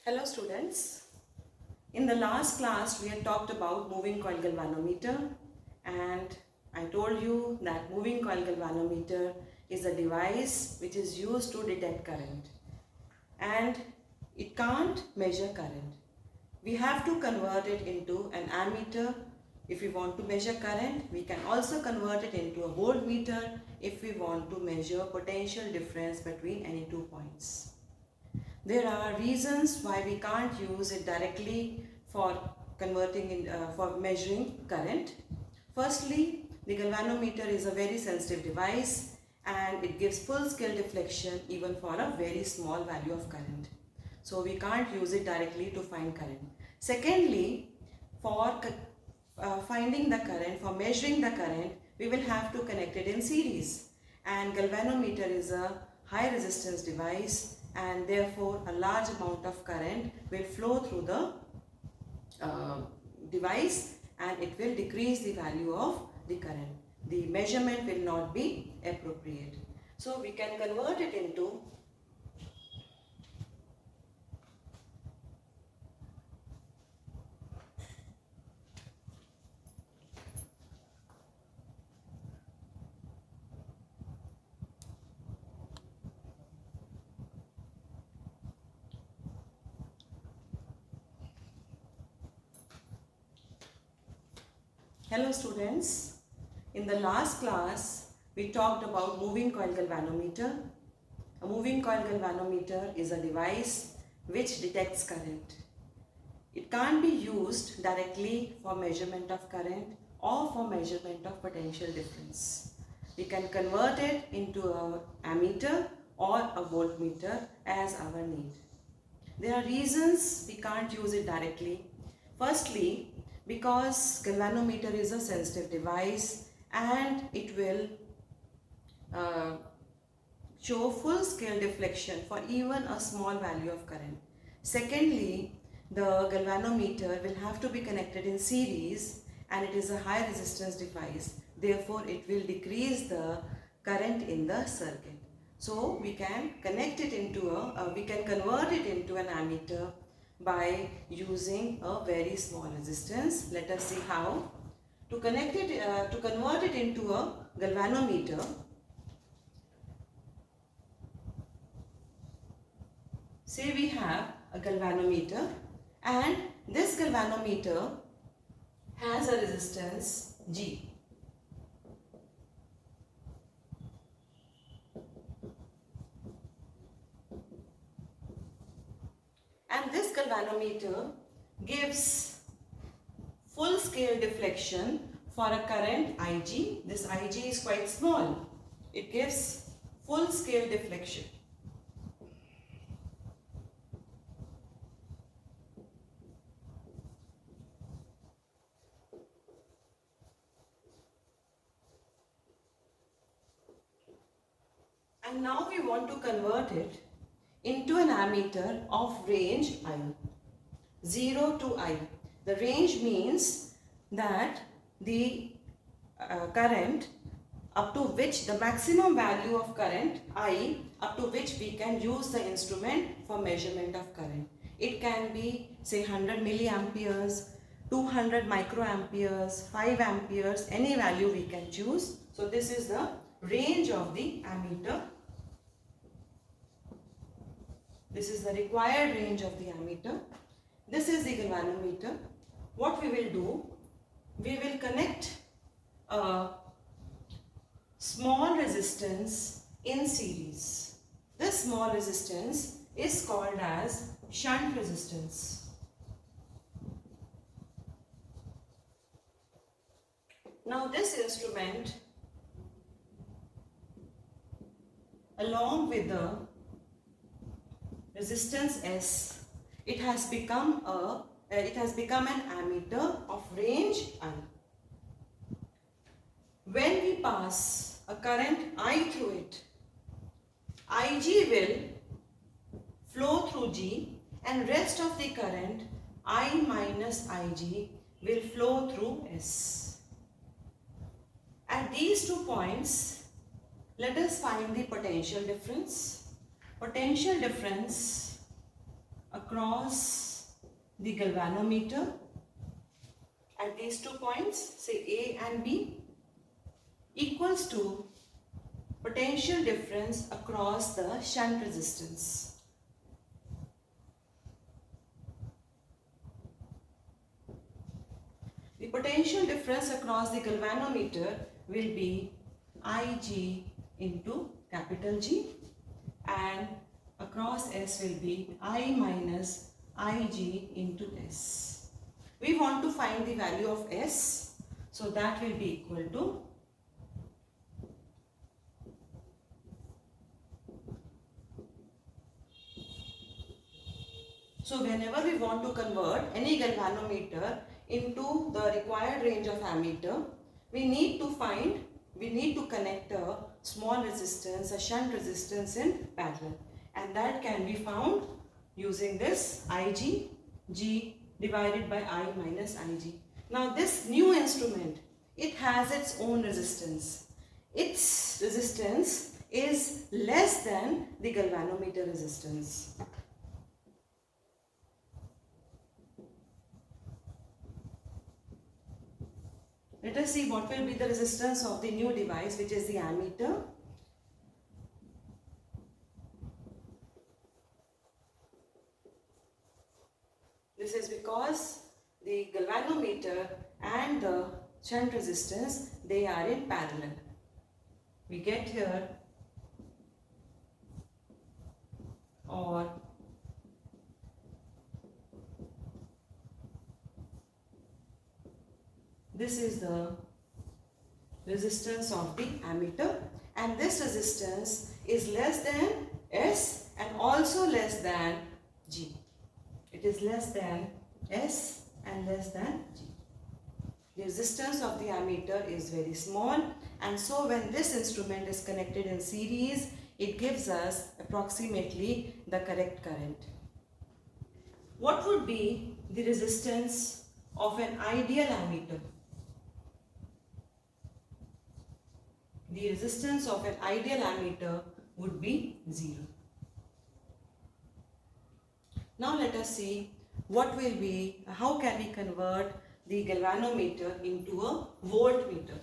Hello students. In the last class we had talked about moving coil galvanometer, and I told you that moving coil galvanometer is a device which is used to detect current, and it can't measure current. We have to convert it into an ammeter if we want to measure current. We can also convert it into a voltmeter if we want to measure potential difference between any two points. There are reasons why we can't use it directly for for measuring current. Firstly, the galvanometer is a very sensitive device and it gives full scale deflection even for a very small value of current. So we can't use it directly to find current. Secondly, for finding the current, for measuring the current, we will have to connect it in series. And galvanometer is a high resistance device, and therefore a large amount of current will flow through the device and it will decrease the value of the current. The measurement will not be appropriate. So we can convert it into Hello students. In the last class, we talked about moving coil galvanometer. A moving coil galvanometer is a device which detects current. It can't be used directly for measurement of current or for measurement of potential difference. We can convert it into an ammeter or a voltmeter as our need. There are reasons we can't use it directly. Firstly, because galvanometer is a sensitive device and it will show full scale deflection for even a small value of current. Secondly, the galvanometer will have to be connected in series and it is a high resistance device. Therefore, it will decrease the current in the circuit. So, we can connect it into we can convert it into an ammeter by using a very small resistance. Let us see how. To connect it, to convert it into a galvanometer, say we have a galvanometer and this galvanometer has a resistance G. And this galvanometer gives full scale deflection for a current Ig. This Ig is quite small. It gives full scale deflection. And now we want to convert it into an ammeter of range I, 0 to I. The range means that the current up to which, the maximum value of current I up to which we can use the instrument for measurement of current. It can be say 100 milliamperes, 200 microamperes, 5 amperes, any value we can choose. So this is the range of the ammeter. This is the required range of the ammeter. This is the galvanometer. What we will do, we will connect a small resistance in series. This small resistance is called as shunt resistance. Now this instrument, along with the resistance S, it has become an ammeter of range I. When we pass a current I through it, Ig will flow through G and rest of the current I minus Ig will flow through S. At these 2 points, let us find the potential difference. Potential difference across the galvanometer at these 2 points, say A and B, equals to potential difference across the shunt resistance. The potential difference across the galvanometer will be Ig into capital G, and across S will be I minus Ig into S. We want to find the value of S, so that will be equal to So whenever we want to convert any galvanometer into the required range of ammeter, we need to connect a small resistance, a shunt resistance in parallel, and that can be found using this Ig, G divided by I minus Ig. Now this new instrument, it has its own resistance. Its resistance is less than the galvanometer resistance. Let us see what will be the resistance of the new device, which is the ammeter. This is because the galvanometer and the shunt resistance, they are in parallel. We get here, or this is the resistance of the ammeter, and this resistance is less than S and also less than G. It is less than S and less than G. The resistance of the ammeter is very small, and so when this instrument is connected in series, it gives us approximately the correct current. What would be the resistance of an ideal ammeter? The resistance of an ideal ammeter would be 0. Now let us see how can we convert the galvanometer into a voltmeter.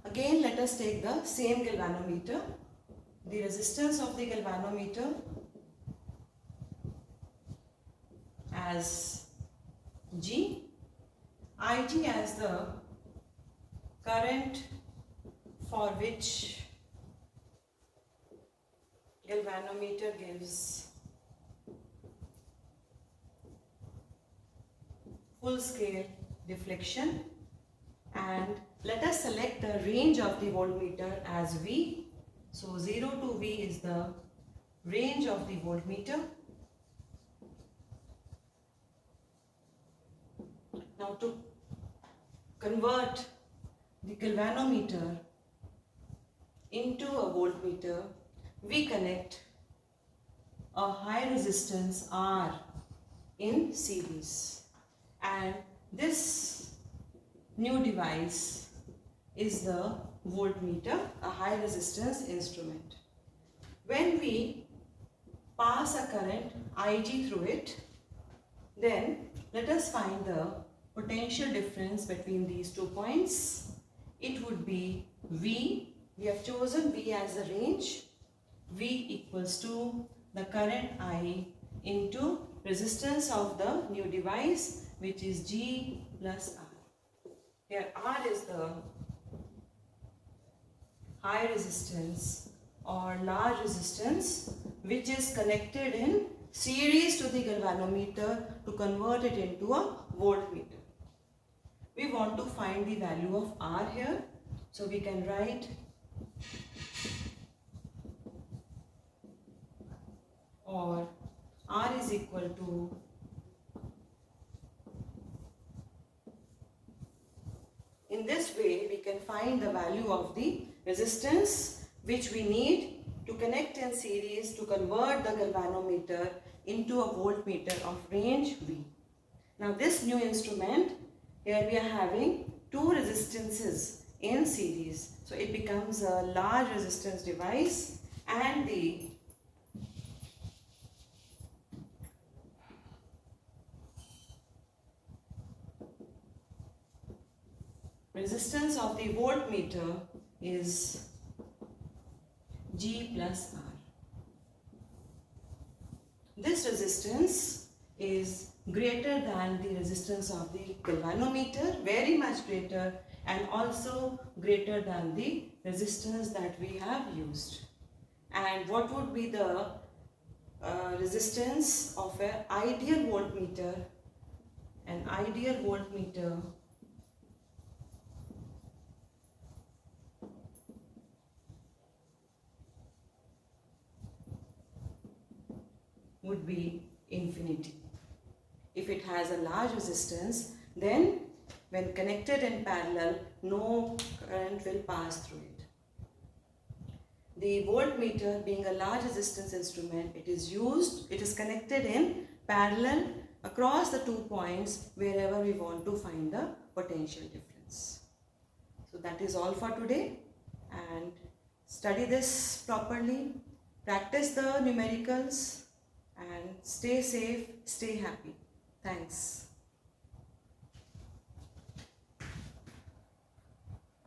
Again, let us take the same galvanometer. The resistance of the galvanometer as G, Ig as the current for which galvanometer gives full scale deflection, and let us select the range of the voltmeter as V. So 0 to V is the range of the voltmeter. Now to convert the galvanometer into a voltmeter, we connect a high resistance R in series, and this new device is the voltmeter, a high resistance instrument. When we pass a current Ig through it, then let us find the potential difference between these 2 points. It would be V. We have chosen V as the range. V equals to the current I into resistance of the new device, which is G plus R. Here R is the high resistance or large resistance which is connected in series to the galvanometer to convert it into a voltmeter. We want to find the value of R here, so we can write or R is equal to in this way we can find the value of the resistance which we need to connect in series to convert the galvanometer into a voltmeter of range V. Now this new instrument, here we are having two resistances in series. So it becomes a large resistance device, and the resistance of the voltmeter is G plus R. This resistance is greater than the resistance of the galvanometer, very much greater, and also greater than the resistance that we have used. And what would be the resistance of an ideal voltmeter? An ideal voltmeter would be infinity. If it has a large resistance, then when connected in parallel, no current will pass through it. The voltmeter, being a large resistance instrument, it is connected in parallel across the 2 points wherever we want to find the potential difference. So that is all for today, and study this properly, practice the numericals, and stay safe, stay happy. Thanks.